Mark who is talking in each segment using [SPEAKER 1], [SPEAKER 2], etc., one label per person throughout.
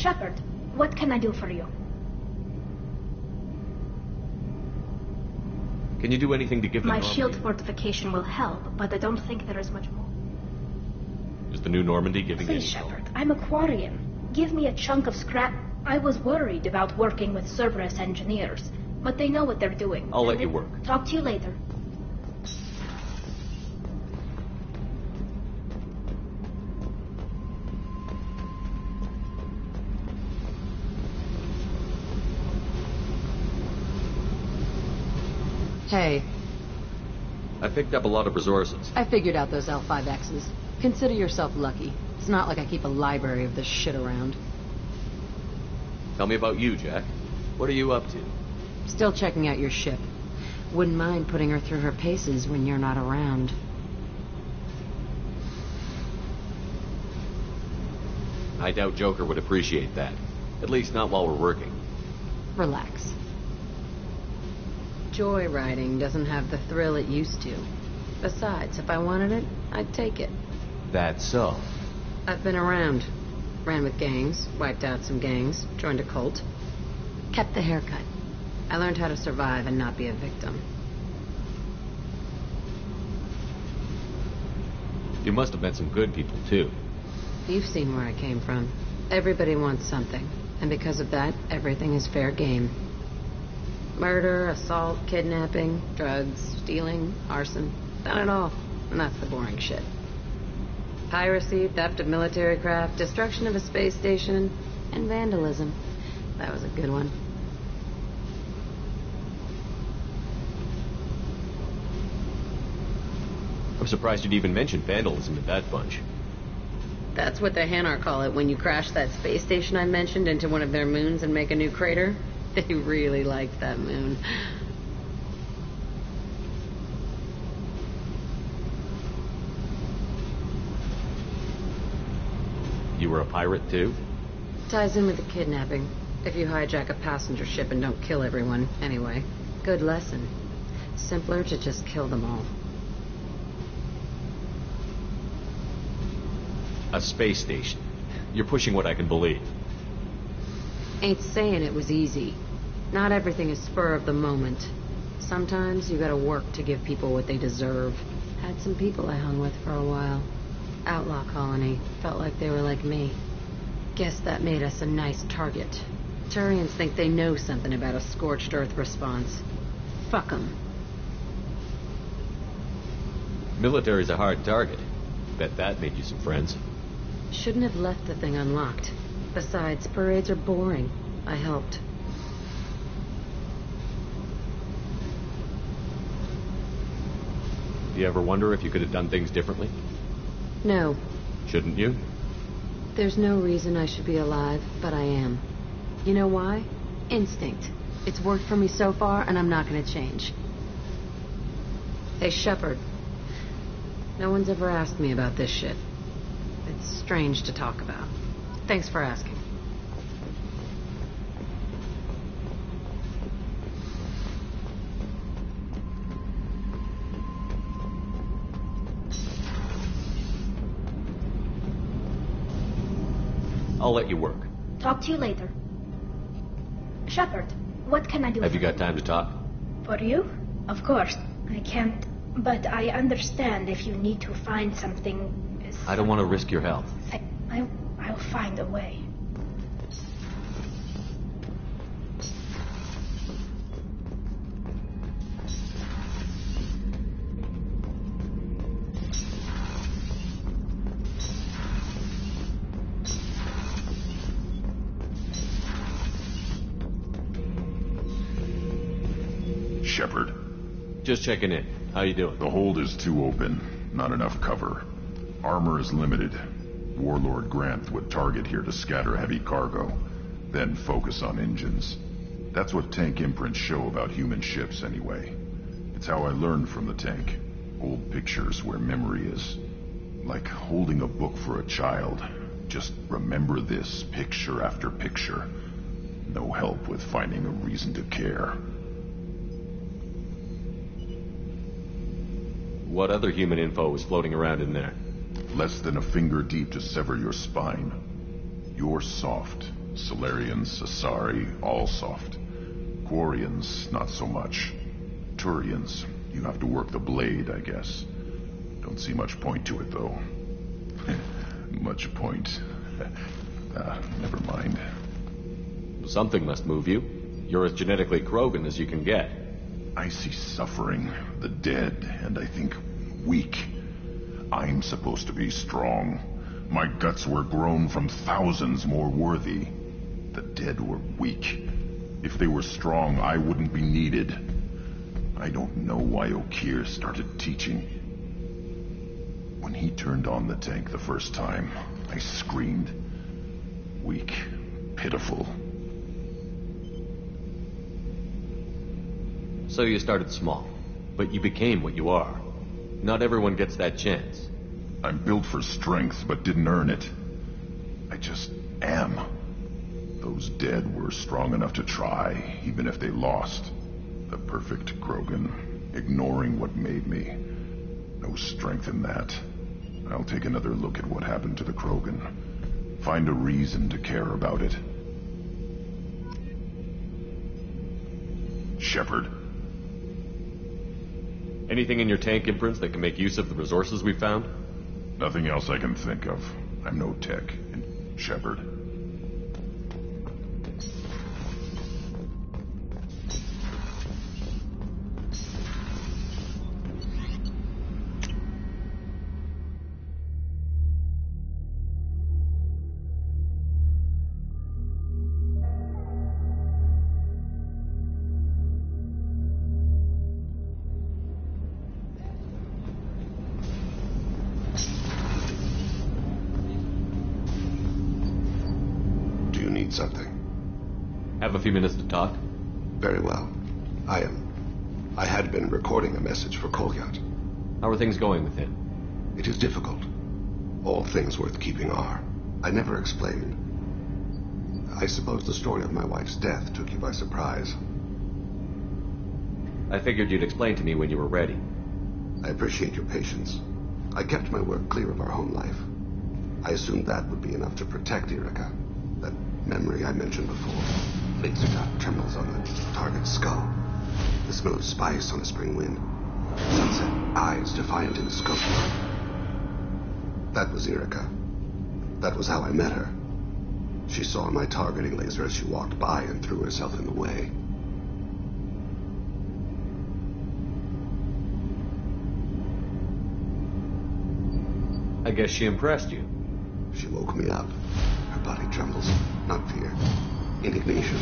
[SPEAKER 1] Shepard, what can I do for you?
[SPEAKER 2] Can you do anything to give them
[SPEAKER 1] My
[SPEAKER 2] Normandy?
[SPEAKER 1] shield fortification will help, but I don't think there is much more.
[SPEAKER 2] Is the new Normandy giving
[SPEAKER 1] Please,
[SPEAKER 2] any help?
[SPEAKER 1] Shepard, I'm a Quarian. Give me a chunk of scrap. I was worried about working with Cerberus engineers, but they know what they're doing.
[SPEAKER 2] I'll let you work.
[SPEAKER 1] Talk to you later.
[SPEAKER 3] Hey,
[SPEAKER 2] I picked up a lot of resources.
[SPEAKER 3] I figured out those L5Xs. Consider yourself lucky. It's not like I keep a library of this shit around.
[SPEAKER 2] Tell me about you, Jack. What are you up to?
[SPEAKER 3] Still checking out your ship. Wouldn't mind putting her through her paces when you're not around.
[SPEAKER 2] I doubt Joker would appreciate that. At least not while we're working.
[SPEAKER 3] Relax. Joyriding doesn't have the thrill it used to. Besides, if I wanted it, I'd take it.
[SPEAKER 2] That's so.
[SPEAKER 3] I've been around. Ran with gangs, wiped out some gangs, joined a cult. Kept the haircut. I learned how to survive and not be a victim.
[SPEAKER 2] You must have met some good people, too.
[SPEAKER 3] You've seen where I came from. Everybody wants something. And because of that, everything is fair game. Murder, assault, kidnapping, drugs, stealing, arson. Done it all. And that's the boring shit. Piracy, theft of military craft, destruction of a space station, and vandalism. That was a good one.
[SPEAKER 2] I'm surprised you'd even mention vandalism in that bunch.
[SPEAKER 3] That's what the Hanar call it when you crash that space station I mentioned into one of their moons and make a new crater. They really liked that moon.
[SPEAKER 2] You were a pirate, too?
[SPEAKER 3] Ties in with the kidnapping. If you hijack a passenger ship and don't kill everyone, anyway. Good lesson. Simpler to just kill them all.
[SPEAKER 2] A space station. You're pushing what I can believe.
[SPEAKER 3] Ain't saying it was easy. Not everything is spur of the moment. Sometimes you gotta work to give people what they deserve. Had some people I hung with for a while. Outlaw colony. Felt like they were like me. Guess that made us a nice target. Turians think they know something about a scorched earth response. Fuck 'em.
[SPEAKER 2] Military's a hard target. Bet that made you some friends.
[SPEAKER 3] Shouldn't have left the thing unlocked. Besides, parades are boring. I helped.
[SPEAKER 2] Do you ever wonder if you could have done things differently?
[SPEAKER 3] No.
[SPEAKER 2] Shouldn't you?
[SPEAKER 3] There's no reason I should be alive, but I am. You know why? Instinct. It's worked for me so far, and I'm not gonna change. Hey, Shepard. No one's ever asked me about this shit. It's strange to talk about. Thanks for asking.
[SPEAKER 2] I'll let you work.
[SPEAKER 1] Talk to you later. Shepard, what can I do
[SPEAKER 2] Have
[SPEAKER 1] for
[SPEAKER 2] you got time to talk?
[SPEAKER 1] For you? Of course. I can't. But I understand if you need to find something.
[SPEAKER 2] I don't want to risk your health.
[SPEAKER 1] I'll find a way.
[SPEAKER 4] Shepard.
[SPEAKER 2] Just checking in. How you doing?
[SPEAKER 4] The hold is too open. Not enough cover. Armor is limited. Warlord Granth would target here to scatter heavy cargo, then focus on engines. That's what tank imprints show about human ships, anyway. It's how I learned from the tank. Old pictures where memory is. Like holding a book for a child. Just remember this, picture after picture. No help with finding a reason to care.
[SPEAKER 2] What other human info was floating around in there?
[SPEAKER 4] Less than a finger deep to sever your spine. You're soft, Solarians, Asari, all soft. Quarians, not so much. Turians, you have to work the blade, I guess. Don't see much point to it, though. Much point. Never mind.
[SPEAKER 2] Something must move you. You're as genetically Krogan as you can get.
[SPEAKER 4] I see suffering, the dead, and I think weak. I'm supposed to be strong. My guts were grown from thousands more worthy. The dead were weak. If they were strong, I wouldn't be needed. I don't know why Okir started teaching. When he turned on the tank the first time, I screamed. Weak, pitiful.
[SPEAKER 2] So you started small, but you became what you are. Not everyone gets that chance.
[SPEAKER 4] I'm built for strength, but didn't earn it. I just am. Those dead were strong enough to try, even if they lost. The perfect Krogan, ignoring what made me. No strength in that. I'll take another look at what happened to the Krogan. Find a reason to care about it. Shepard.
[SPEAKER 2] Anything in your tank imprints that can make use of the resources we found?
[SPEAKER 4] Nothing else I can think of. I'm no tech. And Shepard.
[SPEAKER 5] Something.
[SPEAKER 2] Have a few minutes to talk?
[SPEAKER 5] Very well. I had been recording a message for Kolyat.
[SPEAKER 2] How are things going with him?
[SPEAKER 5] It is difficult. All things worth keeping are. I never explained. I suppose the story of my wife's death took you by surprise.
[SPEAKER 2] I figured you'd explain to me when you were ready.
[SPEAKER 5] I appreciate your patience. I kept my work clear of our home life. I assumed that would be enough to protect Erica. That memory I mentioned before. Laser dot trembles on the target's skull. The smell of spice on a spring wind. Sunset eyes defiant in the scope. That was Erica. That was how I met her. She saw my targeting laser as she walked by and threw herself in the way.
[SPEAKER 2] I guess she impressed you.
[SPEAKER 5] She woke me up. Her body trembles. Not fear. Indignation.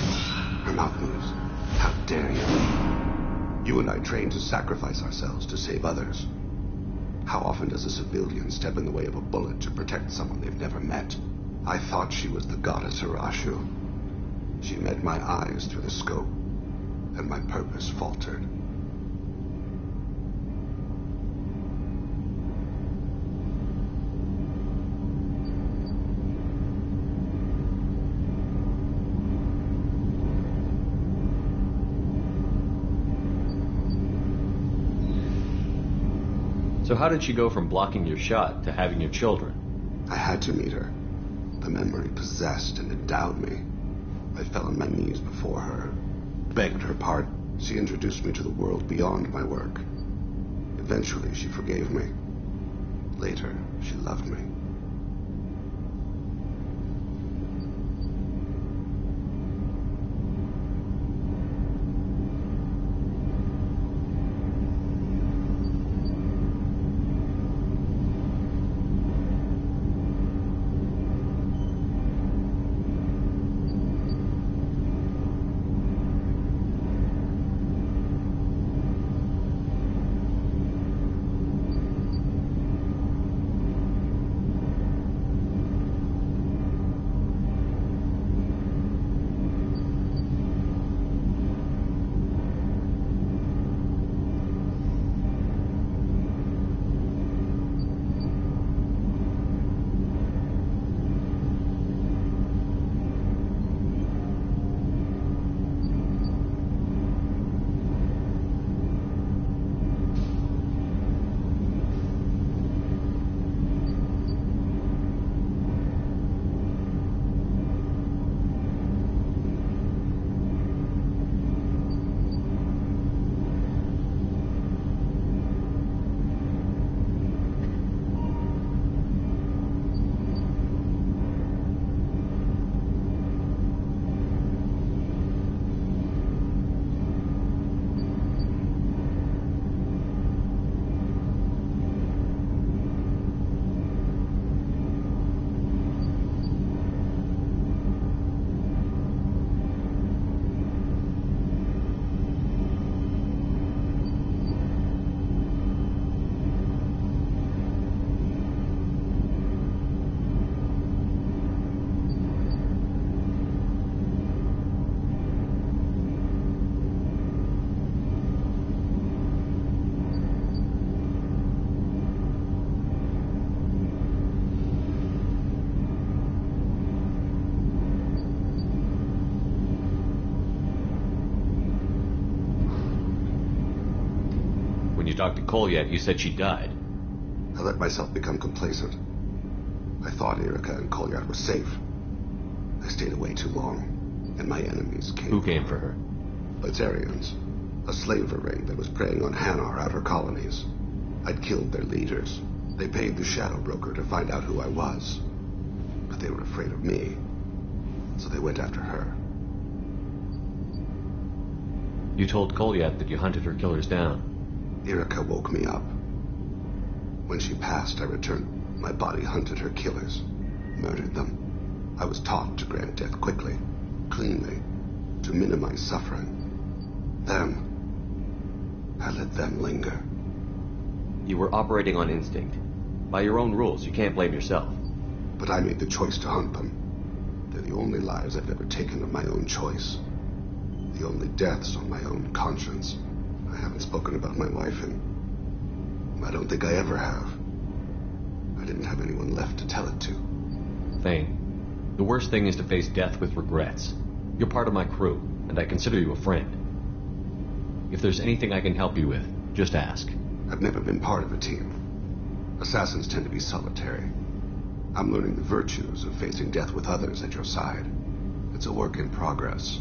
[SPEAKER 5] Her mouth moves. How dare you? You and I trained to sacrifice ourselves to save others. How often does a civilian step in the way of a bullet to protect someone they've never met? I thought she was the goddess Hirashu. She met my eyes through the scope, and my purpose faltered.
[SPEAKER 2] So how did she go from blocking your shot to having your children?
[SPEAKER 5] I had to meet her. The memory possessed and endowed me. I fell on my knees before her, begged her pardon. She introduced me to the world beyond my work. Eventually, she forgave me. Later, she loved me.
[SPEAKER 2] talked to Cole yet, you said she died.
[SPEAKER 5] I let myself become complacent. I thought Erica and Kolyat were safe. I stayed away too long, and my enemies came.
[SPEAKER 2] Who came for her?
[SPEAKER 5] Litzarians, a slaver ring that was preying on Hanar outer colonies. I'd killed their leaders. They paid the Shadow Broker to find out who I was. But they were afraid of me, so they went after her.
[SPEAKER 2] You told Kolyat that you hunted her killers down.
[SPEAKER 5] Erica woke me up. When she passed, I returned. My body hunted her killers, murdered them. I was taught to grant death quickly, cleanly, to minimize suffering. Then, I let them linger.
[SPEAKER 2] You were operating on instinct. By your own rules, you can't blame yourself.
[SPEAKER 5] But I made the choice to hunt them. They're the only lives I've ever taken of my own choice. The only deaths on my own conscience. I haven't spoken about my wife, and I don't think I ever have. I didn't have anyone left to tell it to.
[SPEAKER 2] Thane, the worst thing is to face death with regrets. You're part of my crew, and I consider you a friend. If there's anything I can help you with, just ask.
[SPEAKER 5] I've never been part of a team. Assassins tend to be solitary. I'm learning the virtues of facing death with others at your side. It's a work in progress.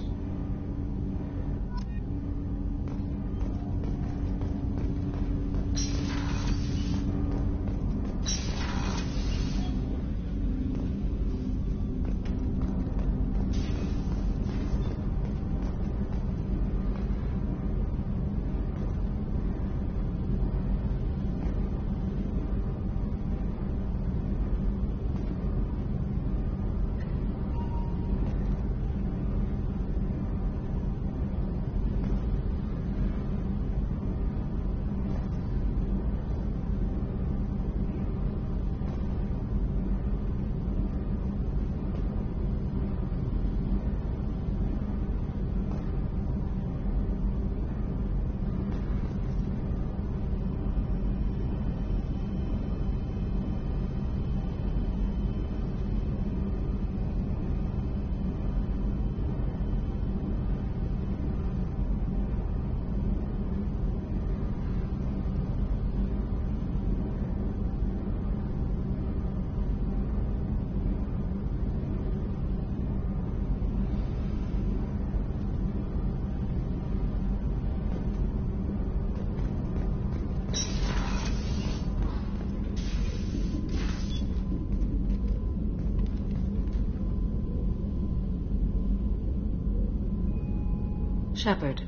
[SPEAKER 3] Shepard.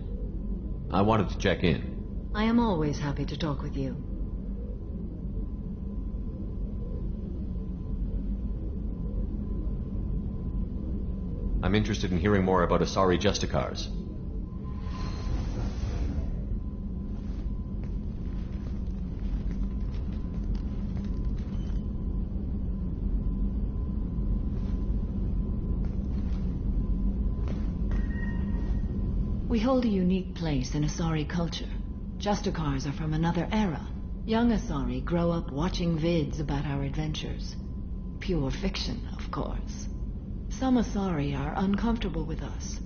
[SPEAKER 2] I wanted to check in.
[SPEAKER 3] I am always happy to talk with you.
[SPEAKER 2] I'm interested in hearing more about Asari Justicars.
[SPEAKER 6] We hold a unique place in Asari culture. Justicars are from another era. Young Asari grow up watching vids about our adventures. Pure fiction, of course. Some Asari are uncomfortable with us,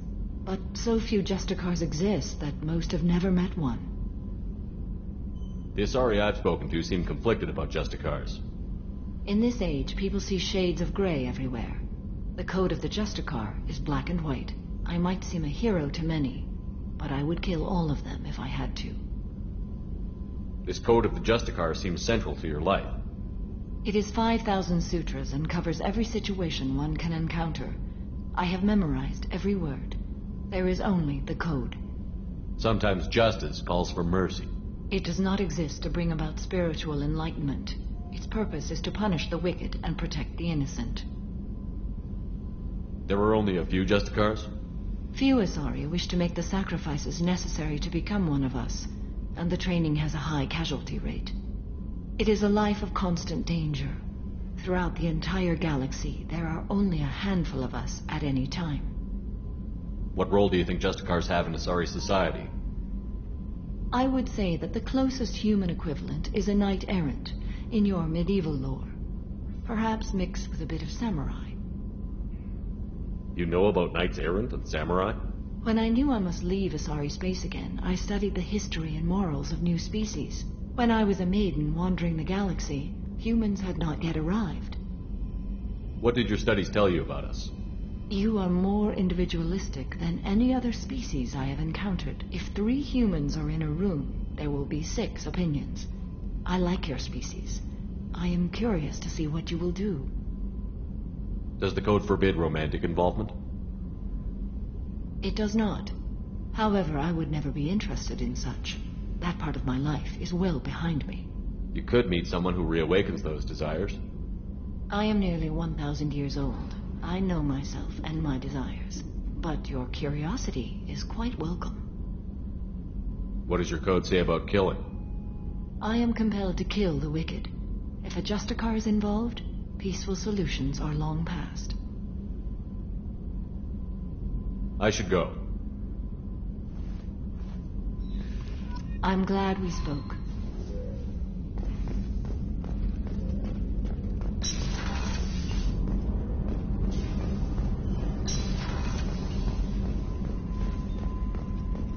[SPEAKER 6] but so few Justicars exist that most have never met one.
[SPEAKER 2] The Asari I've spoken to seem conflicted about Justicars.
[SPEAKER 6] In this age, people see shades of gray everywhere. The code of the Justicar is black and white. I might seem a hero to many, but I would kill all of them if I had to.
[SPEAKER 2] This code of the Justicar seems central to your life.
[SPEAKER 6] It is 5,000 sutras and covers every situation one can encounter. I have memorized every word. There is only the code.
[SPEAKER 2] Sometimes justice calls for mercy.
[SPEAKER 6] It does not exist to bring about spiritual enlightenment. Its purpose is to punish the wicked and protect the innocent.
[SPEAKER 2] There are only a few Justicars?
[SPEAKER 6] Few Asari wish to make the sacrifices necessary to become one of us, and the training has a high casualty rate. It is a life of constant danger. Throughout the entire galaxy, there are only a handful of us at any time.
[SPEAKER 2] What role do you think Justicars have in Asari society?
[SPEAKER 6] I would say that the closest human equivalent is a knight-errant in your medieval lore. Perhaps mixed with a bit of samurai.
[SPEAKER 2] You know about knights errant and samurai?
[SPEAKER 6] When I knew I must leave Asari space again, I studied the history and morals of new species. When I was a maiden wandering the galaxy, humans had not yet arrived.
[SPEAKER 2] What did your studies tell you about us?
[SPEAKER 6] You are more individualistic than any other species I have encountered. If 3 humans are in a room, there will be 6 opinions. I like your species. I am curious to see what you will do.
[SPEAKER 2] Does the code forbid romantic involvement?
[SPEAKER 6] It does not. However, I would never be interested in such. That part of my life is well behind me.
[SPEAKER 2] You could meet someone who reawakens those desires.
[SPEAKER 6] I am nearly 1,000 years old. I know myself and my desires. But your curiosity is quite welcome.
[SPEAKER 2] What does your code say about killing?
[SPEAKER 6] I am compelled to kill the wicked. If a Justicar is involved, peaceful solutions are long past.
[SPEAKER 2] I should go.
[SPEAKER 6] I'm glad we spoke.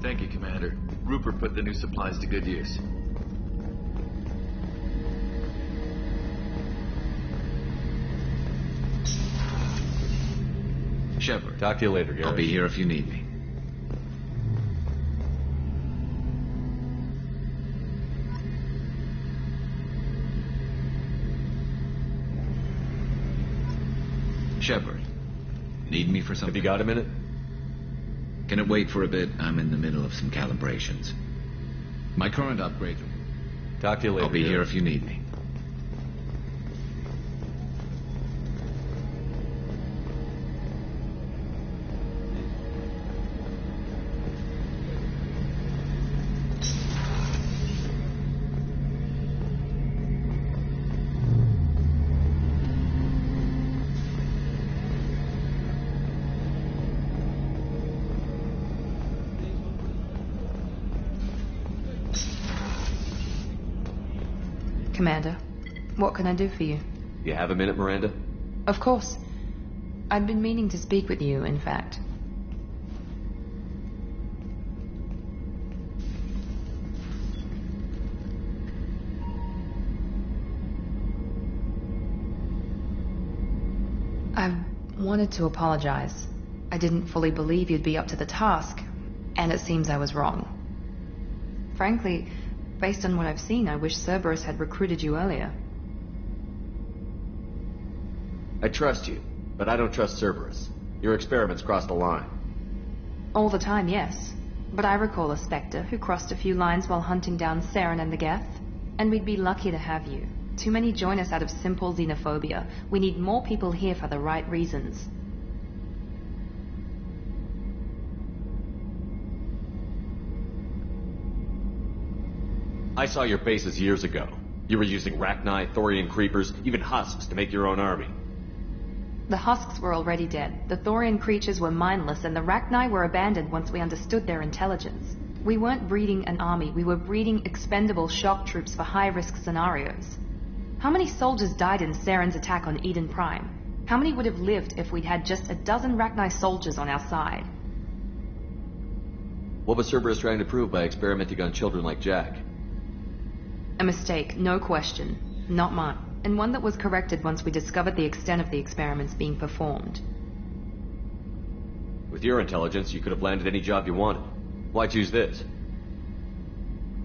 [SPEAKER 7] Thank you, Commander. Rupert put the new supplies to good use. Shepard.
[SPEAKER 2] Talk to you later, Garrett.
[SPEAKER 7] I'll be here if you need me. Shepard. Need me for something?
[SPEAKER 2] Have you got a minute?
[SPEAKER 7] Can it wait for a bit? I'm in the middle of some calibrations. My current upgrade.
[SPEAKER 2] Talk to you later.
[SPEAKER 7] I'll be here if you need me.
[SPEAKER 8] Commander, what can I do for you?
[SPEAKER 2] You have a minute, Miranda?
[SPEAKER 8] Of course. I've been meaning to speak with you, in fact. I wanted to apologize. I didn't fully believe you'd be up to the task, and it seems I was wrong. Frankly, based on what I've seen, I wish Cerberus had recruited you earlier.
[SPEAKER 2] I trust you, but I don't trust Cerberus. Your experiments crossed the line.
[SPEAKER 8] All the time, yes. But I recall a Spectre who crossed a few lines while hunting down Saren and the Geth. And we'd be lucky to have you. Too many join us out of simple xenophobia. We need more people here for the right reasons.
[SPEAKER 2] I saw your bases years ago. You were using Rachni, Thorian creepers, even husks to make your own army.
[SPEAKER 8] The husks were already dead. The Thorian creatures were mindless, and the Rachni were abandoned once we understood their intelligence. We weren't breeding an army, we were breeding expendable shock troops for high-risk scenarios. How many soldiers died in Saren's attack on Eden Prime? How many would have lived if we'd had just a dozen Rachni soldiers on our side?
[SPEAKER 2] What was Cerberus trying to prove by experimenting on children like Jack?
[SPEAKER 8] A mistake, no question. Not mine. And one that was corrected once we discovered the extent of the experiments being performed.
[SPEAKER 2] With your intelligence, you could have landed any job you wanted. Why choose this?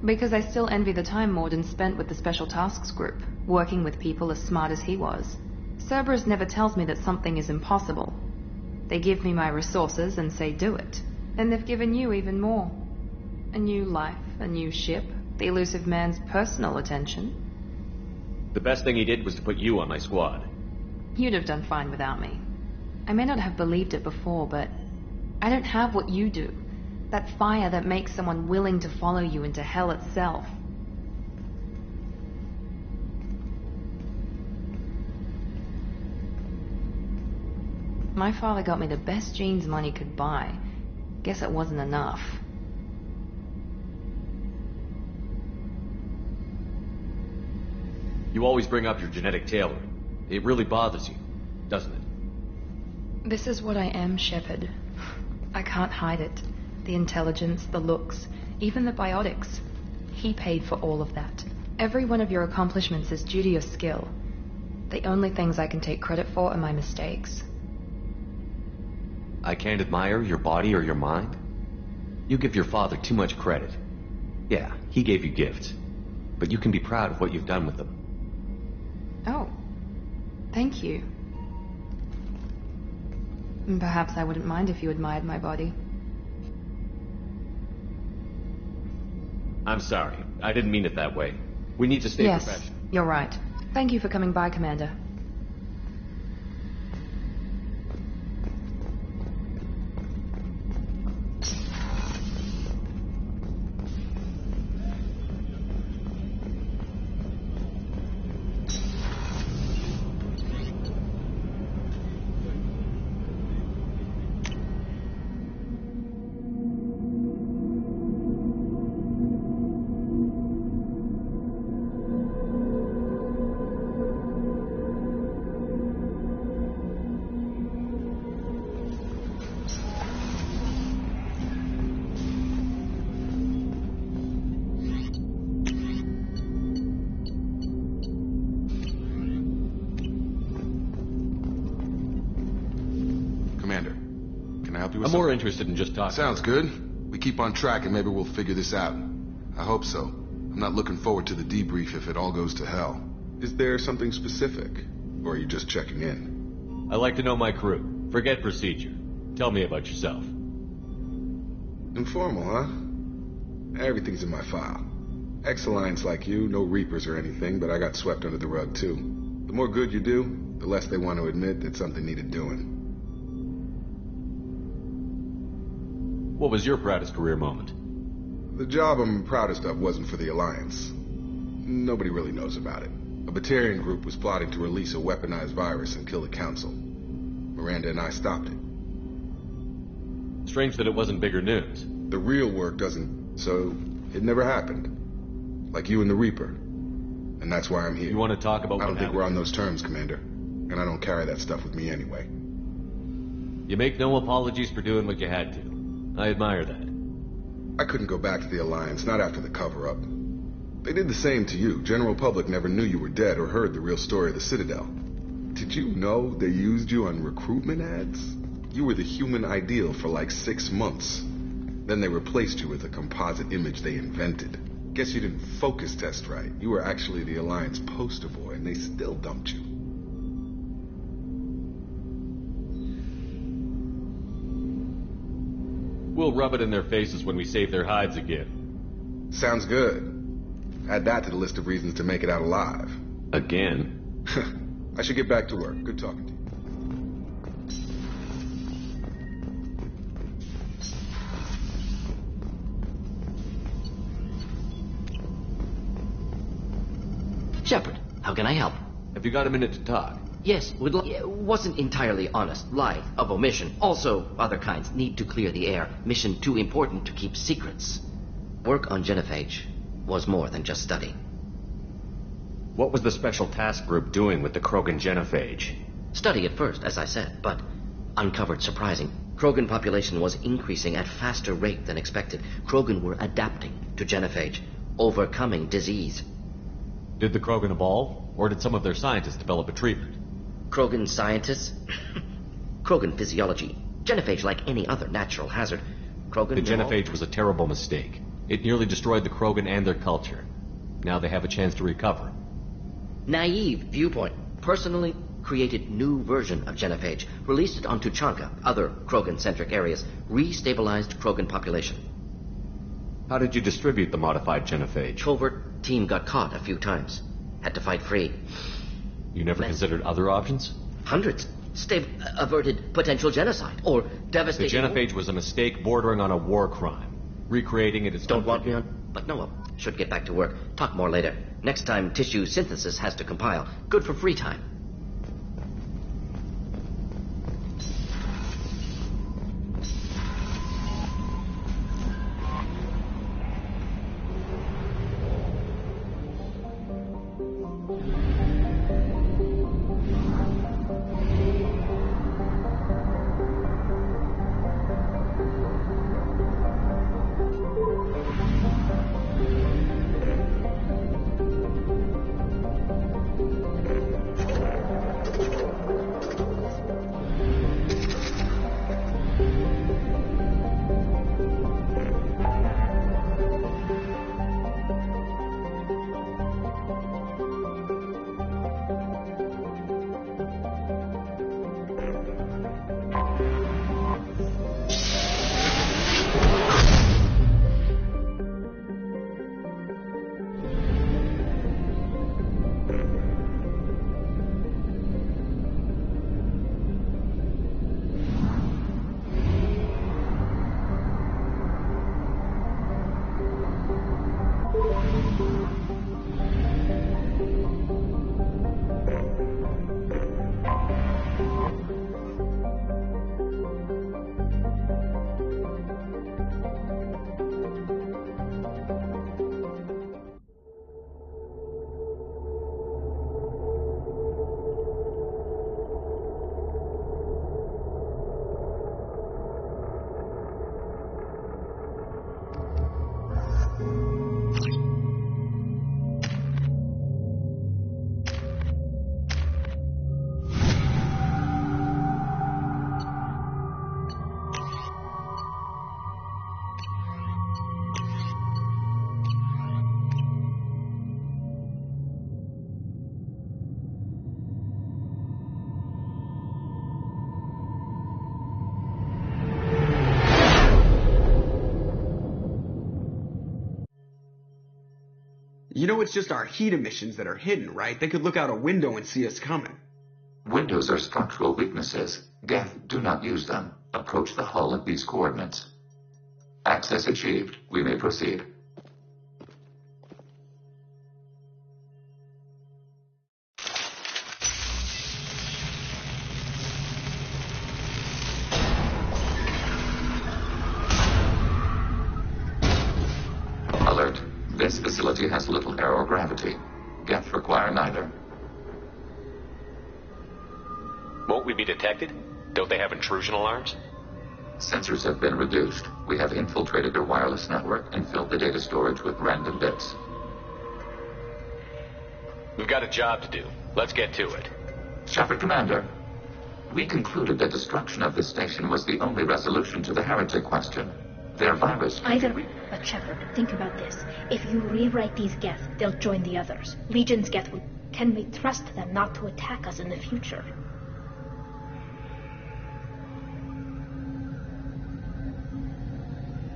[SPEAKER 8] Because I still envy the time Morden spent with the Special Tasks Group, working with people as smart as he was. Cerberus never tells me that something is impossible. They give me my resources and say do it. And they've given you even more. A new life, a new ship, the elusive man's personal attention.
[SPEAKER 2] The best thing he did was to put you on my squad.
[SPEAKER 8] You'd have done fine without me. I may not have believed it before, but I don't have what you do. That fire that makes someone willing to follow you into hell itself. My father got me the best genes money could buy. Guess it wasn't enough.
[SPEAKER 2] You always bring up your genetic tailoring. It really bothers you, doesn't it?
[SPEAKER 8] This is what I am, Shepard. I can't hide it. The intelligence, the looks, even the biotics. He paid for all of that. Every one of your accomplishments is due to your skill. The only things I can take credit for are my mistakes.
[SPEAKER 2] I can't admire your body or your mind? You give your father too much credit. Yeah, he gave you gifts. But you can be proud of what you've done with them.
[SPEAKER 8] Oh. Thank you. Perhaps I wouldn't mind if you admired my body.
[SPEAKER 2] I'm sorry. I didn't mean it that way. We need to stay professional.
[SPEAKER 8] Yes, you're right. Thank you for coming by, Commander.
[SPEAKER 2] I'm more interested in just talking.
[SPEAKER 9] Sounds good. We keep on track and maybe we'll figure this out. I hope so. I'm not looking forward to the debrief if it all goes to hell.
[SPEAKER 5] Is there something specific? Or are you just checking in?
[SPEAKER 2] I like to know my crew. Forget procedure. Tell me about yourself.
[SPEAKER 5] Informal, huh? Everything's in my file. Ex-Alliance like you, no Reapers or anything, but I got swept under the rug too. The more good you do, the less they want to admit that something needed doing.
[SPEAKER 2] What was your proudest career moment?
[SPEAKER 5] The job I'm proudest of wasn't for the Alliance. Nobody really knows about it. A Batarian group was plotting to release a weaponized virus and kill the Council. Miranda and I stopped it.
[SPEAKER 2] Strange that it wasn't bigger news.
[SPEAKER 5] The real work doesn't, so it never happened. Like you and the Reaper. And that's why I'm here.
[SPEAKER 2] You want to talk about
[SPEAKER 5] I don't think we're on those terms, Commander. And I don't carry that stuff with me anyway.
[SPEAKER 2] You make no apologies for doing what you had to. I admire that.
[SPEAKER 5] I couldn't go back to the Alliance, not after the cover-up. They did the same to you. General public never knew you were dead or heard the real story of the Citadel. Did you know they used you on recruitment ads? You were the human ideal for like 6 months. Then they replaced you with a composite image they invented. Guess you didn't focus test right. You were actually the Alliance poster boy, and they still dumped you.
[SPEAKER 2] We'll rub it in their faces when we save their hides again.
[SPEAKER 5] Sounds good. Add that to the list of reasons to make it out alive.
[SPEAKER 2] Again?
[SPEAKER 5] I should get back to work. Good talking to you.
[SPEAKER 10] Shepard, how can I help?
[SPEAKER 2] Have you got a minute to talk?
[SPEAKER 10] Yes, wasn't entirely honest. Lie of omission. Also, other kinds need to clear the air. Mission too important to keep secrets. Work on genophage was more than just study.
[SPEAKER 2] What was the special task group doing with the Krogan genophage?
[SPEAKER 10] Study at first, as I said, but uncovered surprising. Krogan population was increasing at faster rate than expected. Krogan were adapting to genophage, overcoming disease.
[SPEAKER 2] Did the Krogan evolve, or did some of their scientists develop a treatment?
[SPEAKER 10] Krogan scientists? Krogan physiology. Genophage like any other natural hazard. Krogan...
[SPEAKER 2] The genophage was a terrible mistake. It nearly destroyed the Krogan and their culture. Now they have a chance to recover.
[SPEAKER 10] Naive viewpoint. Personally created new version of genophage. Released it on Tuchanka, other Krogan-centric areas. Restabilized Krogan population.
[SPEAKER 2] How did you distribute the modified genophage?
[SPEAKER 10] Covert team got caught a few times. Had to fight free.
[SPEAKER 2] You never considered other options?
[SPEAKER 10] Hundreds. Averted potential genocide or devastating...
[SPEAKER 2] The genophage was a mistake bordering on a war crime. Recreating it is...
[SPEAKER 10] Don't want me on? But no, should get back to work. Talk more later. Next time tissue synthesis has to compile. Good for free time.
[SPEAKER 11] know it's just our heat emissions that are hidden, right? They could look out a window and see us coming.
[SPEAKER 12] Windows are structural weaknesses. Geth, do not use them. Approach the hull at these coordinates. Access achieved. We may proceed. Alert. This facility has little aerogravity. Geth require neither.
[SPEAKER 2] Won't we be detected? Don't they have intrusion alarms?
[SPEAKER 12] Sensors have been reduced. We have infiltrated their wireless network and filled the data storage with random bits.
[SPEAKER 2] We've got a job to do. Let's get to it.
[SPEAKER 12] Shepard Commander, we concluded that destruction of this station was the only resolution to the heretic question. Their virus...
[SPEAKER 1] But Shepard, think about this. If you rewrite these Geth, they'll join the others. Legion's Geth will... Can we trust them not to attack us in the future?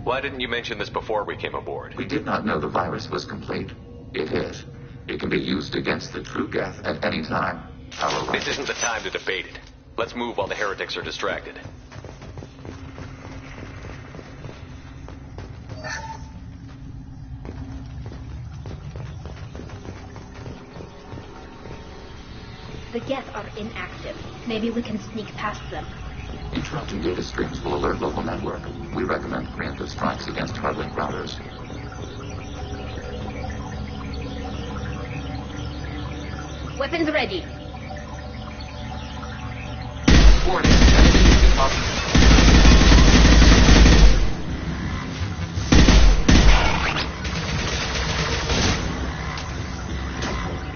[SPEAKER 2] Why didn't you mention this before we came aboard?
[SPEAKER 12] We did not know the virus was complete. It is. It can be used against the true Geth at any time.
[SPEAKER 2] This isn't the time to debate it. Let's move while the heretics are distracted.
[SPEAKER 1] The Geth are inactive. Maybe we can sneak past them.
[SPEAKER 12] Interrupting data streams will alert local network. We recommend preemptive strikes against hardlink routers.
[SPEAKER 1] Weapons ready.
[SPEAKER 12] Warning.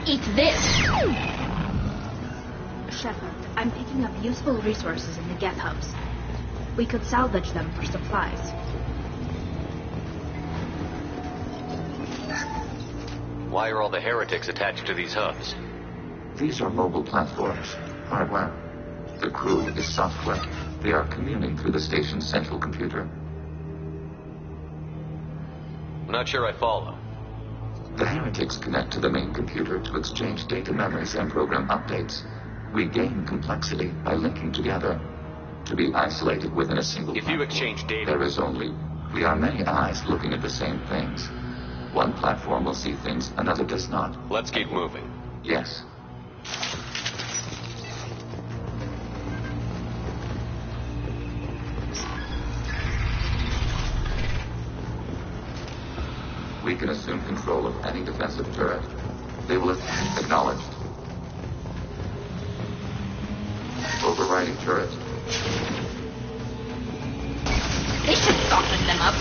[SPEAKER 1] Eat this! Shepard, I'm picking up useful resources in the Geth hubs. We could salvage them for supplies.
[SPEAKER 2] Why are all the heretics attached to these hubs?
[SPEAKER 12] These are mobile platforms. Hardware. The crew is software. They are communing through the station's central computer.
[SPEAKER 2] I'm not sure I follow.
[SPEAKER 12] The heretics connect to the main computer to exchange data memories and program updates. We gain complexity by linking together. To be isolated within a single platform,
[SPEAKER 2] you exchange data...
[SPEAKER 12] There is only... We are many eyes looking at the same things. One platform will see things, another does not.
[SPEAKER 2] Let's keep moving.
[SPEAKER 12] Yes. We can assume control of any defensive turret. They will attack. Acknowledged. Overriding turret.
[SPEAKER 1] They should soften them up.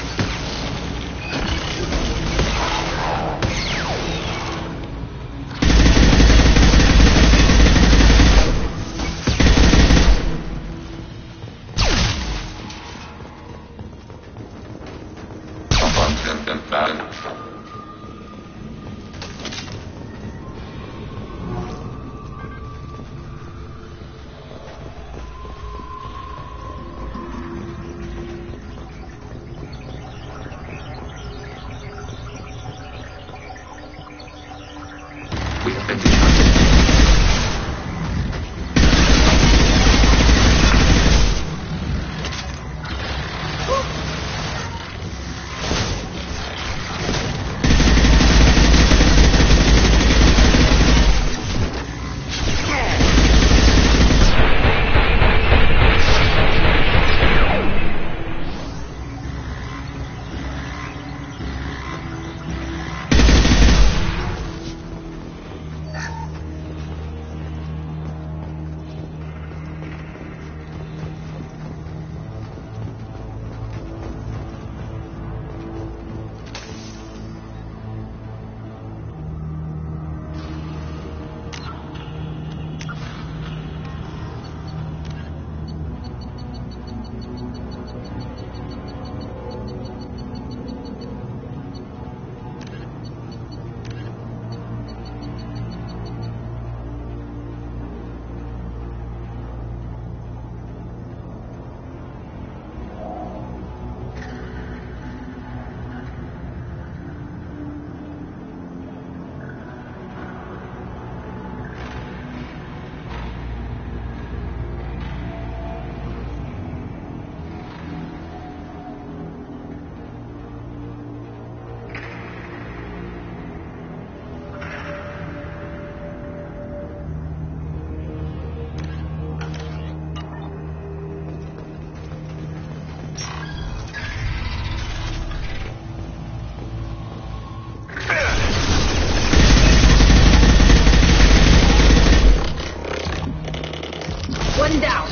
[SPEAKER 1] One down.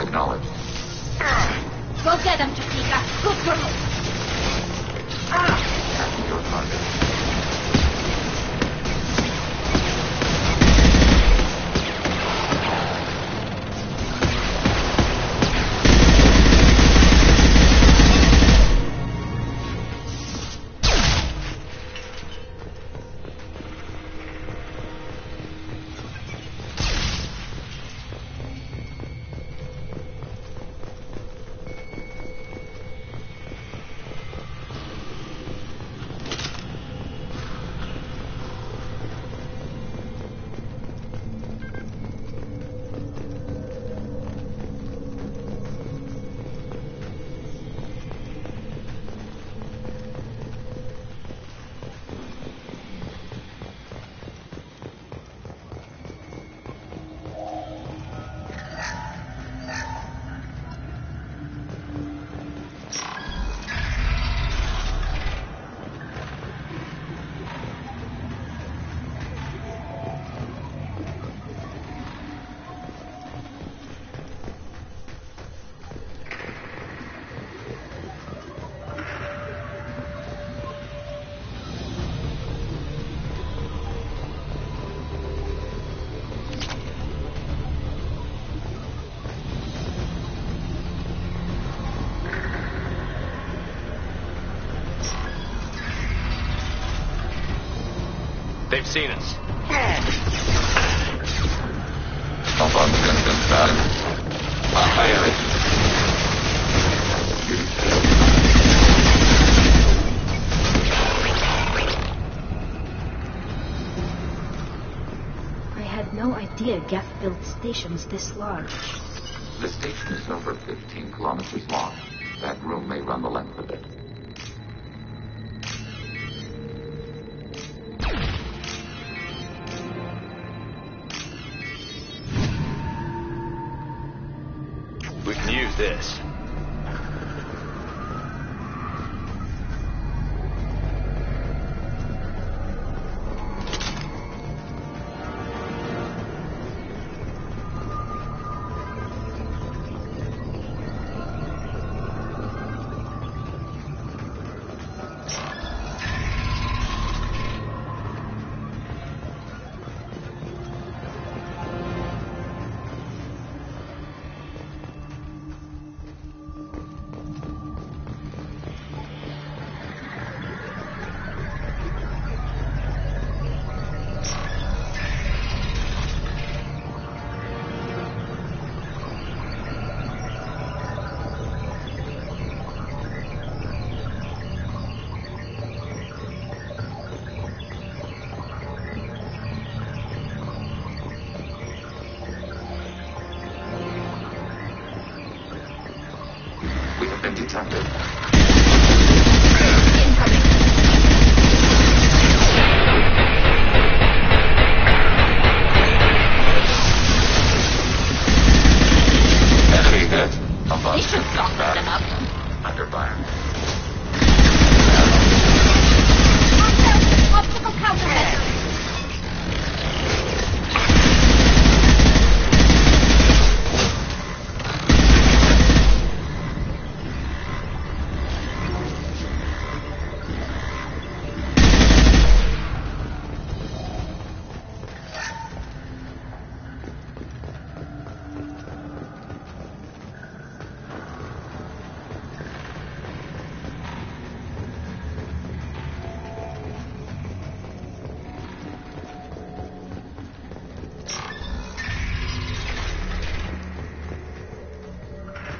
[SPEAKER 12] Acknowledged.
[SPEAKER 1] Go get him, Chiquita. Good girl.
[SPEAKER 12] Attacking your target.
[SPEAKER 2] They've seen us.
[SPEAKER 1] I had no idea Geth built stations this large.
[SPEAKER 12] The station is over 15 kilometers long. That room may run the length of it.
[SPEAKER 2] We can use this.
[SPEAKER 12] Detected. Enemy hit. Above 50 batteries. Under fire.
[SPEAKER 1] Optical countermeasure.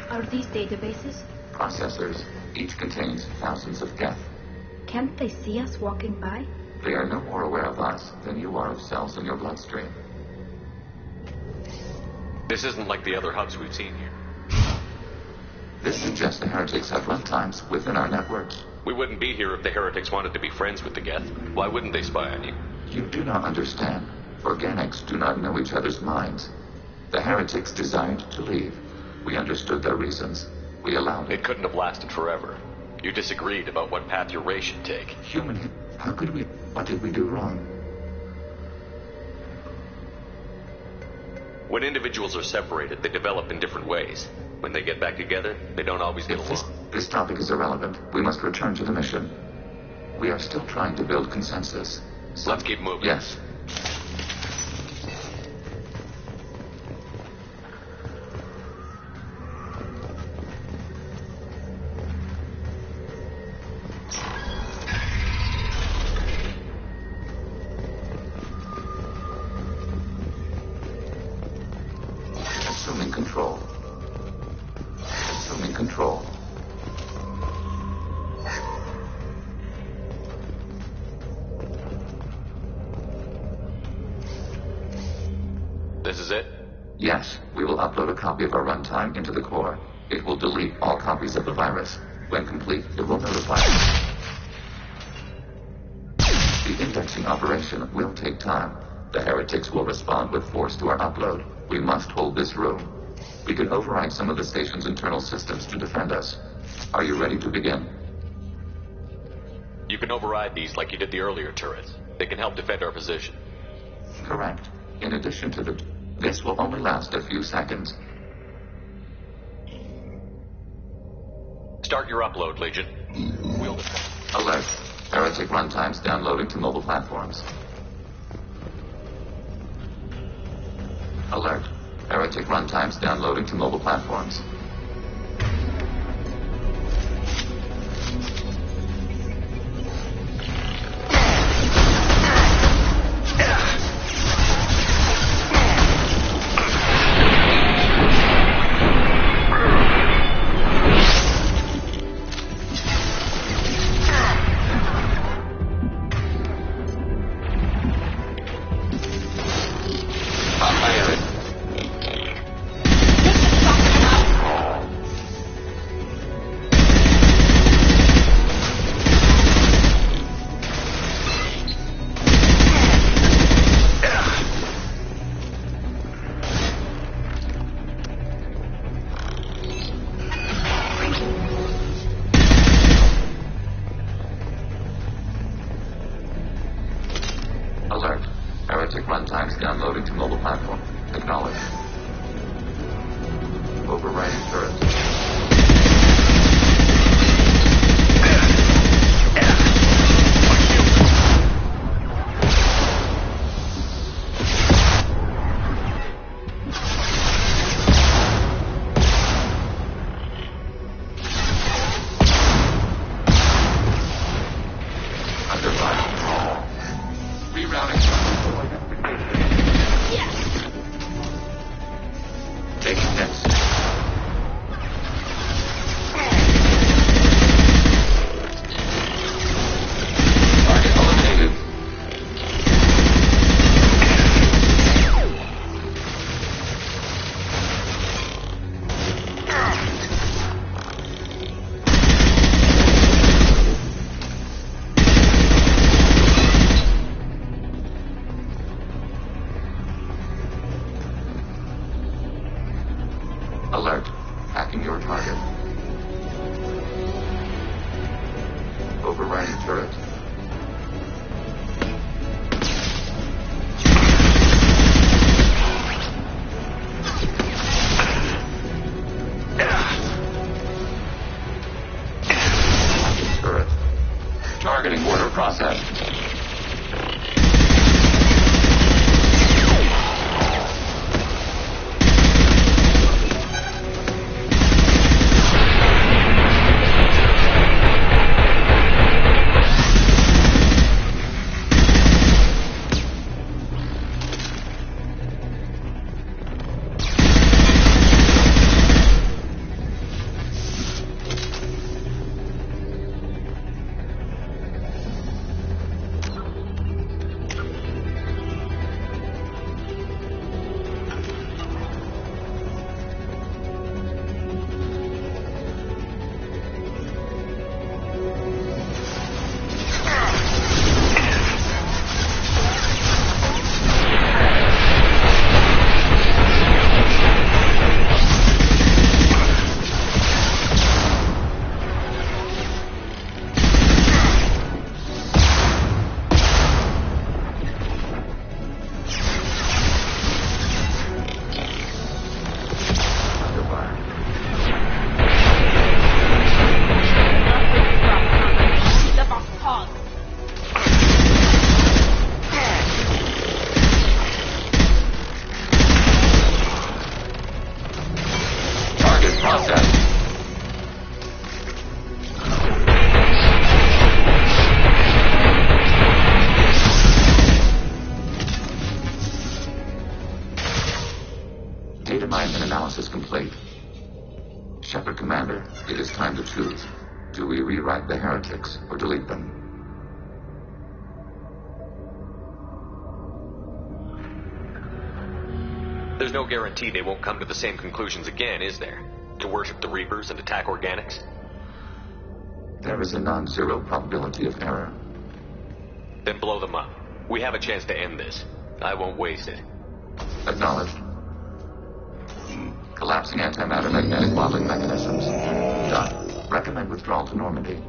[SPEAKER 1] Are these databases?
[SPEAKER 12] Processors. Each contains thousands of Geth.
[SPEAKER 1] Can't they see us walking by?
[SPEAKER 12] They are no more aware of us than you are of cells in your bloodstream.
[SPEAKER 2] This isn't like the other hubs we've seen here.
[SPEAKER 12] This suggests the heretics have runtimes within our network.
[SPEAKER 2] We wouldn't be here if the heretics wanted to be friends with the Geth. Why wouldn't they spy on you?
[SPEAKER 12] You do not understand. Organics do not know each other's minds. The heretics desired to leave. We understood their reasons. We allowed it.
[SPEAKER 2] It couldn't have lasted forever. You disagreed about what path your race should take.
[SPEAKER 12] Human, how could we? What did we do wrong?
[SPEAKER 2] When individuals are separated, they develop in different ways. When they get back together, they don't always get along.
[SPEAKER 12] This topic is irrelevant. We must return to the mission. We are still trying to build consensus. So
[SPEAKER 2] let's keep moving.
[SPEAKER 12] Yes. Assuming control. Assuming control.
[SPEAKER 2] This is it?
[SPEAKER 12] Yes, we will upload a copy of our runtime into the core. It will delete all copies of the virus. When complete, it will notify us. The indexing operation will take time. The heretics will respond with force to our upload. We must hold this room. We can override some of the station's internal systems to defend us. Are you ready to begin?
[SPEAKER 2] You can override these like you did the earlier turrets. They can help defend our position.
[SPEAKER 12] Correct. In addition to this will only last a few seconds.
[SPEAKER 2] Start your upload, Legion.
[SPEAKER 12] Alert. Heretic runtimes downloading to mobile platforms. Alert. Heretic runtimes downloading to mobile platforms. Alert. Heretic runtimes downloading to mobile platform. Acknowledge. Overriding turret. Alert. Hacking your target. Overriding turret. Turret. Targeting order processed. Shepard Commander, it is time to choose. Do we rewrite the heretics or delete them?
[SPEAKER 2] There's no guarantee they won't come to the same conclusions again, is there? To worship the Reapers and attack organics?
[SPEAKER 12] There is a non-zero probability of error.
[SPEAKER 2] Then blow them up. We have a chance to end this. I won't waste it.
[SPEAKER 12] Acknowledged. Collapsing antimatter magnetic modeling mechanisms. Done. Recommend withdrawal to Normandy.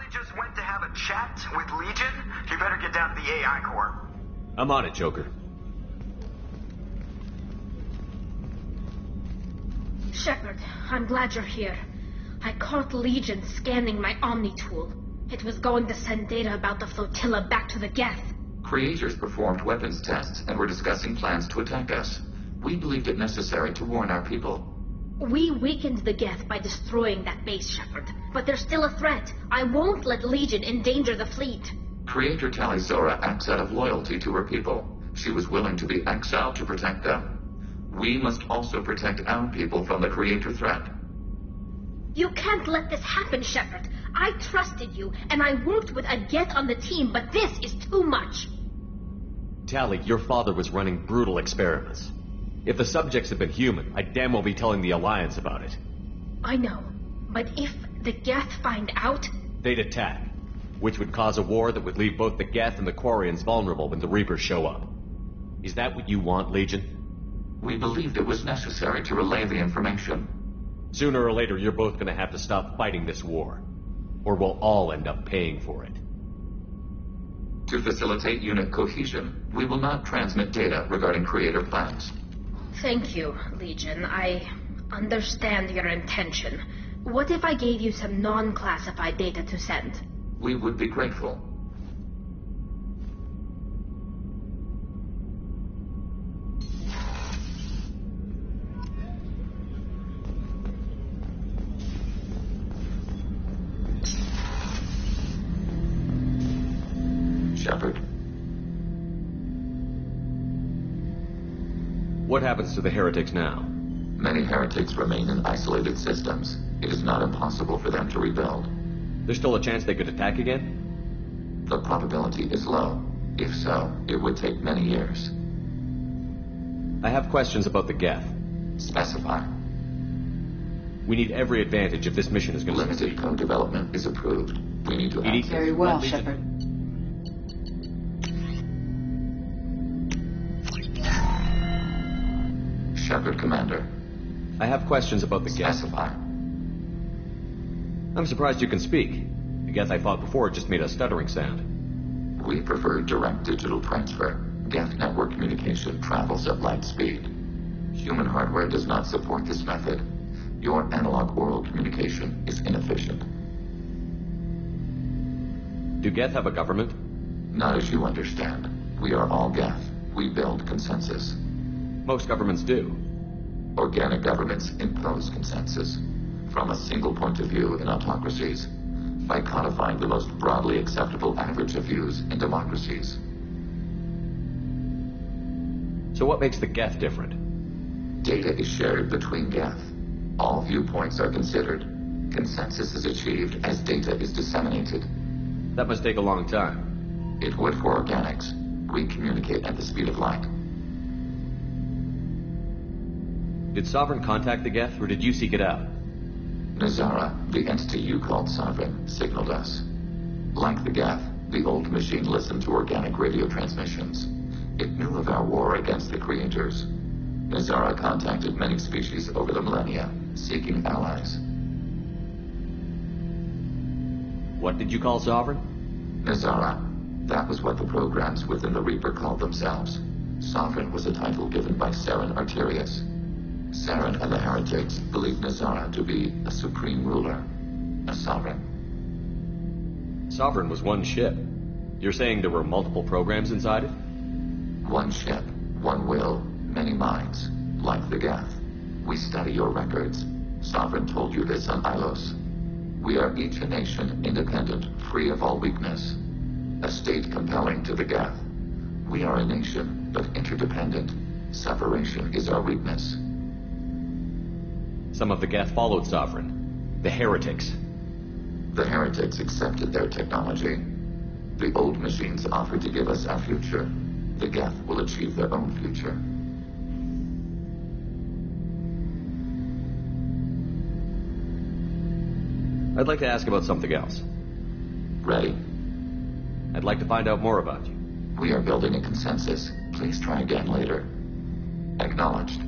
[SPEAKER 13] Just went to have a chat with Legion. You better get down to the AI core.
[SPEAKER 2] I'm on it, Joker.
[SPEAKER 1] Shepard, I'm glad you're here. I caught Legion scanning my Omni tool. It was going to send data about the flotilla back to the Geth.
[SPEAKER 12] Creators performed weapons tests and were discussing plans to attack us. We believed it necessary to warn our people.
[SPEAKER 1] We weakened the Geth by destroying that base, Shepard. But there's still a threat. I won't let Legion endanger the fleet.
[SPEAKER 12] Creator Talizora acts out of loyalty to her people. She was willing to be exiled to protect them. We must also protect our people from the Creator threat.
[SPEAKER 1] You can't let this happen, Shepard. I trusted you, and I worked with a Geth on the team, but this is too much.
[SPEAKER 2] Tali, your father was running brutal experiments. If the subjects had been human, I'd damn well be telling the Alliance about it.
[SPEAKER 1] I know, but if the Geth find out...
[SPEAKER 2] They'd attack, which would cause a war that would leave both the Geth and the Quarians vulnerable when the Reapers show up. Is that what you want, Legion?
[SPEAKER 12] We believed it was necessary to relay the information.
[SPEAKER 2] Sooner or later, you're both gonna have to stop fighting this war. Or we'll all end up paying for it.
[SPEAKER 12] To facilitate unit cohesion, we will not transmit data regarding creator plans.
[SPEAKER 1] Thank you, Legion. I understand your intention. What if I gave you some non-classified data to send?
[SPEAKER 12] We would be grateful. Shepard.
[SPEAKER 2] What happens to the heretics now?
[SPEAKER 12] Many heretics remain in isolated systems. It is not impossible for them to rebuild.
[SPEAKER 2] There's still a chance they could attack again?
[SPEAKER 12] The probability is low. If so, it would take many years.
[SPEAKER 2] I have questions about the Geth.
[SPEAKER 12] Specify.
[SPEAKER 2] We need every advantage if this mission is going to succeed.
[SPEAKER 12] Limited co-development is approved. We need to access.
[SPEAKER 6] Very well, Shepard.
[SPEAKER 12] Shepard, Commander.
[SPEAKER 2] I have questions about the Geth.
[SPEAKER 12] Specify.
[SPEAKER 2] I'm surprised you can speak. The Geth I fought before just made a stuttering sound.
[SPEAKER 12] We prefer direct digital transfer. Geth network communication travels at light speed. Human hardware does not support this method. Your analog oral communication is inefficient.
[SPEAKER 2] Do Geth have a government?
[SPEAKER 12] Not as you understand. We are all Geth. We build consensus.
[SPEAKER 2] Most governments do.
[SPEAKER 12] Organic governments impose consensus from a single point of view in autocracies by codifying the most broadly acceptable average of views in democracies.
[SPEAKER 2] So what makes the Geth different?
[SPEAKER 12] Data is shared between Geth. All viewpoints are considered. Consensus is achieved as data is disseminated.
[SPEAKER 2] That must take a long time.
[SPEAKER 12] It would for organics. We communicate at the speed of light.
[SPEAKER 2] Did Sovereign contact the Geth, or did you seek it out?
[SPEAKER 12] Nazara, the entity you called Sovereign, signaled us. Like the Geth, the old machine listened to organic radio transmissions. It knew of our war against the creators. Nazara contacted many species over the millennia, seeking allies.
[SPEAKER 2] What did you call Sovereign?
[SPEAKER 12] Nazara. That was what the programs within the Reaper called themselves. Sovereign was a title given by Saren Arterius. Saren and the heretics believed Nazara to be a supreme ruler, a sovereign.
[SPEAKER 2] Sovereign was one ship. You're saying there were multiple programs inside it?
[SPEAKER 12] One ship, one will, many minds, like the Geth. We study your records. Sovereign told you this on Ilos. We are each a nation independent, free of all weakness. A state compelling to the Geth. We are a nation, but interdependent. Separation is our weakness.
[SPEAKER 2] Some of the Geth followed Sovereign. The heretics.
[SPEAKER 12] The heretics accepted their technology. The old machines offered to give us our future. The Geth will achieve their own future.
[SPEAKER 2] I'd like to ask about something else.
[SPEAKER 12] Ready?
[SPEAKER 2] I'd like to find out more about you.
[SPEAKER 12] We are building a consensus. Please try again later. Acknowledged.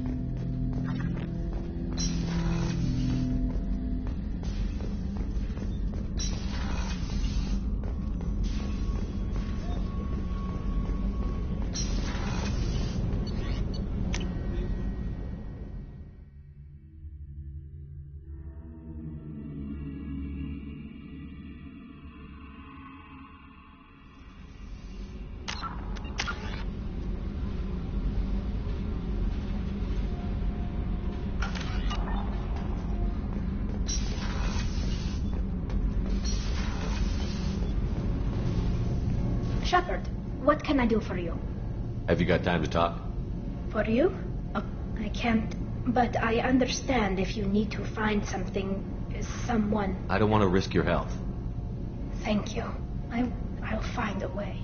[SPEAKER 1] Shepard, what can I do for you?
[SPEAKER 2] Have you got time to talk?
[SPEAKER 1] For you? Oh, I can't, but I understand if you need to find something, someone.
[SPEAKER 2] I don't want to risk your health.
[SPEAKER 1] Thank you. I'll find a way.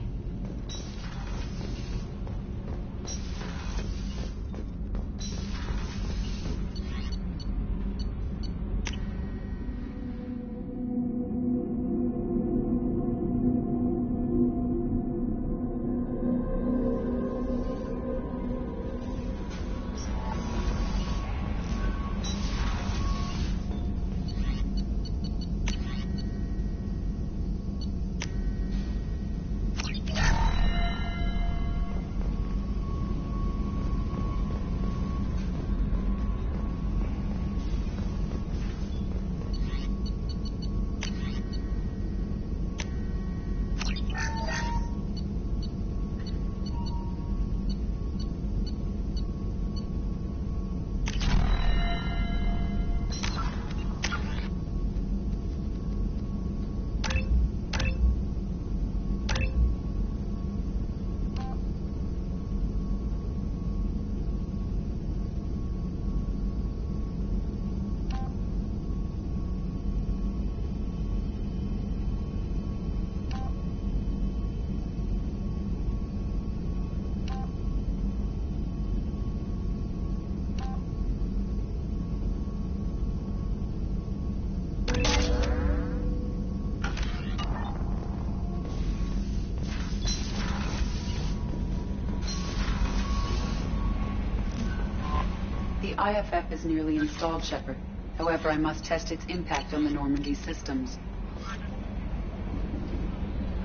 [SPEAKER 14] IFF is nearly installed, Shepard. However, I must test its impact on the Normandy systems.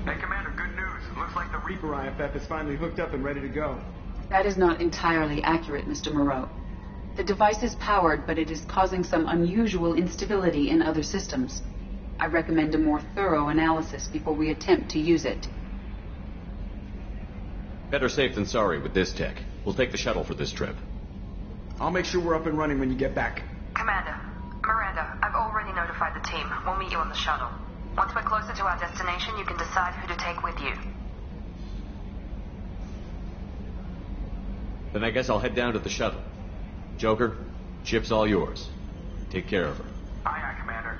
[SPEAKER 13] Hey, Commander, good news. Looks like the Reaper IFF is finally hooked up and ready to go.
[SPEAKER 14] That is not entirely accurate, Mr. Moreau. The device is powered, but it is causing some unusual instability in other systems. I recommend a more thorough analysis before we attempt to use it.
[SPEAKER 2] Better safe than sorry with this tech. We'll take the shuttle for this trip.
[SPEAKER 13] I'll make sure we're up and running when you get back.
[SPEAKER 15] Commander, Miranda, I've already notified the team. We'll meet you on the shuttle. Once we're closer to our destination, you can decide who to take with you.
[SPEAKER 2] Then I guess I'll head down to the shuttle. Joker, ship's all yours. Take care of her.
[SPEAKER 13] Aye, aye, Commander.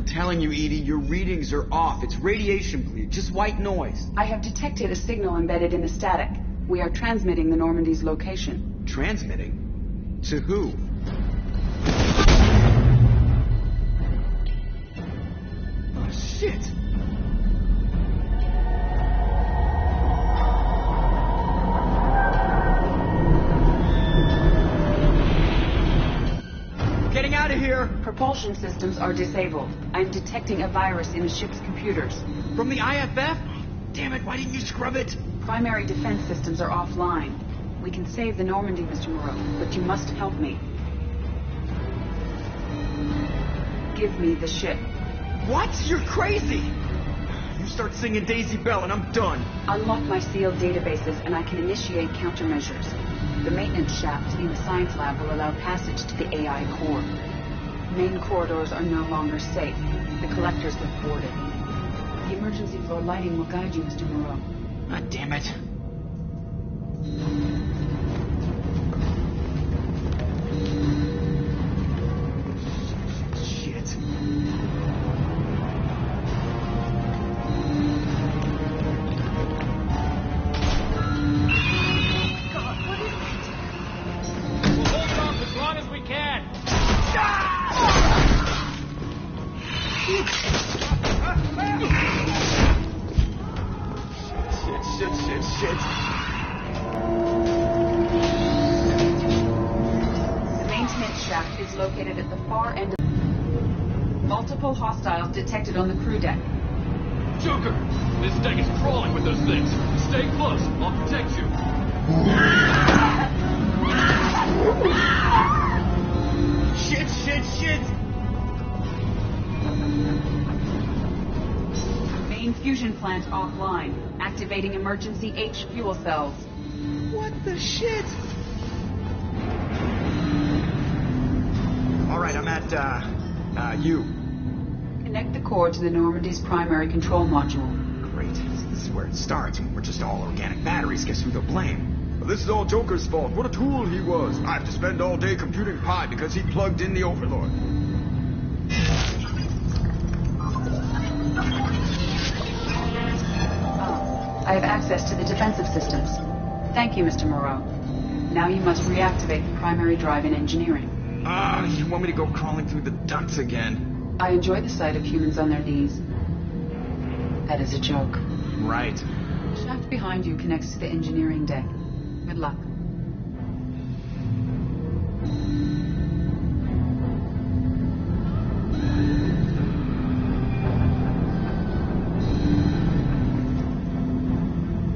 [SPEAKER 11] Telling you, Edie, your readings are off. It's radiation bleed, just white noise.
[SPEAKER 14] I have detected a signal embedded in the static. We are transmitting the Normandy's location.
[SPEAKER 11] Transmitting? To who? Oh, shit! Getting out of here!
[SPEAKER 14] Propulsion systems are disabled. I'm detecting a virus in the ship's computers.
[SPEAKER 11] From the IFF? Damn it, why didn't you scrub it?
[SPEAKER 14] Primary defense systems are offline. We can save the Normandy, Mr. Moreau, but you must help me. Give me the ship.
[SPEAKER 11] What? You're crazy! You start singing Daisy Bell and I'm done.
[SPEAKER 14] Unlock my sealed databases and I can initiate countermeasures. The maintenance shaft in the science lab will allow passage to the AI core. Main corridors are no longer safe. The collectors have boarded. The emergency floor lighting will guide you, Mr. Moreau.
[SPEAKER 11] God damn it. Shit. Shit.
[SPEAKER 14] The maintenance shaft is located at the far end of... Multiple hostiles detected on the crew deck.
[SPEAKER 16] Joker! This deck is crawling with those things. Stay close. I'll protect you.
[SPEAKER 11] Shit!
[SPEAKER 14] Main fusion plant offline. Activating emergency H fuel cells.
[SPEAKER 11] What the shit? Alright, I'm at, U.
[SPEAKER 14] Connect the core to the Normandy's primary control module.
[SPEAKER 11] Great. This is where it starts. We're just all organic batteries. Guess who to blame? Well, this is all Joker's fault. What a tool he was. I have to spend all day computing pi because he plugged in the Overlord.
[SPEAKER 14] I have access to the defensive systems. Thank you, Mr. Moreau. Now you must reactivate the primary drive in engineering.
[SPEAKER 11] You want me to go crawling through the ducts again?
[SPEAKER 14] I enjoy the sight of humans on their knees. That is a joke.
[SPEAKER 11] Right.
[SPEAKER 14] The shaft behind you connects to the engineering deck. Good luck.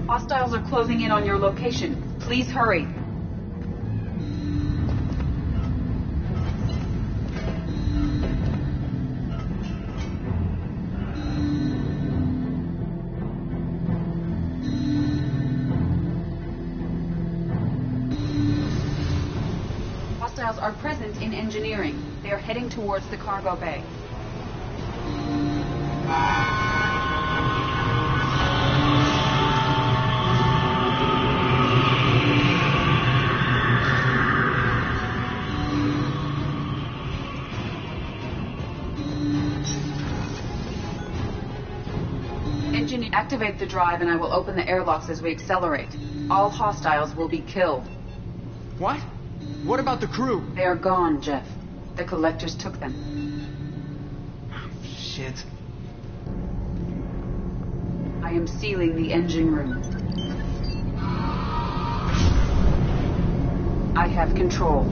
[SPEAKER 14] Hostiles are closing in on your location. Please hurry. Hostiles are present in engineering. They are heading towards the cargo bay. Activate the drive and I will open the airlocks as we accelerate. All hostiles will be killed.
[SPEAKER 11] What? What about the crew?
[SPEAKER 14] They are gone, Jeff. The collectors took them.
[SPEAKER 11] Shit.
[SPEAKER 14] I am sealing the engine room. I have control.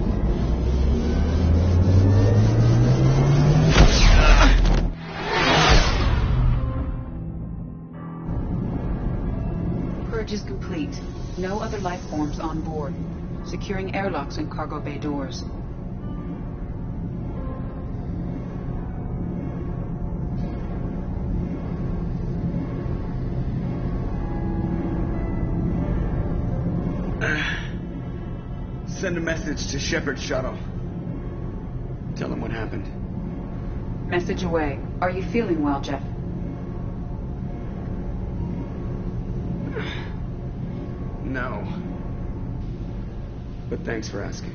[SPEAKER 14] Purge is complete. No other life forms on board. Securing airlocks and cargo bay doors.
[SPEAKER 11] Send a message to Shepard's shuttle. Tell him what happened.
[SPEAKER 14] Message away. Are you feeling well, Jeff?
[SPEAKER 11] No. But thanks for asking.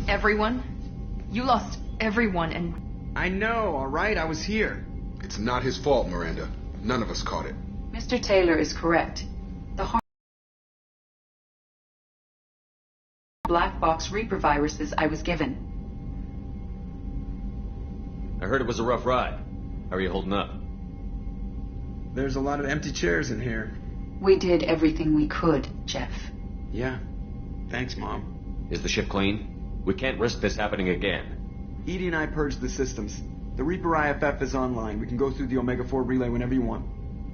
[SPEAKER 8] Everyone? You lost everyone and...
[SPEAKER 11] I know, alright? I was here.
[SPEAKER 9] It's not his fault, Miranda. None of us caught it.
[SPEAKER 14] Mr. Taylor is correct. The black box Reaper viruses I was given.
[SPEAKER 2] I heard it was a rough ride. How are you holding up?
[SPEAKER 11] There's a lot of empty chairs in here.
[SPEAKER 14] We did everything we could, Jeff.
[SPEAKER 11] Yeah. Thanks, Mom.
[SPEAKER 2] Is the ship clean? We can't risk this happening again.
[SPEAKER 11] Edie and I purged the systems. The Reaper IFF is online. We can go through the Omega-4 relay whenever you want.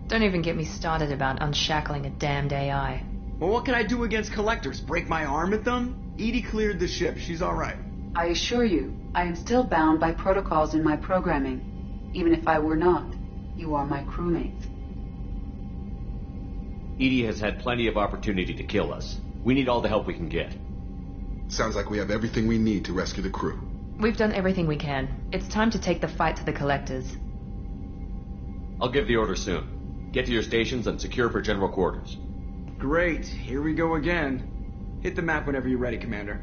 [SPEAKER 8] Don't even get me started about unshackling a damned AI.
[SPEAKER 11] Well, what can I do against collectors? Break my arm at them? Edie cleared the ship. She's alright.
[SPEAKER 14] I assure you, I am still bound by protocols in my programming. Even if I were not, you are my crewmates.
[SPEAKER 2] Edie has had plenty of opportunity to kill us. We need all the help we can get.
[SPEAKER 9] Sounds like we have everything we need to rescue the crew.
[SPEAKER 8] We've done everything we can. It's time to take the fight to the collectors.
[SPEAKER 2] I'll give the order soon. Get to your stations and secure for general quarters.
[SPEAKER 11] Great. Here we go again. Hit the map whenever you're ready, Commander.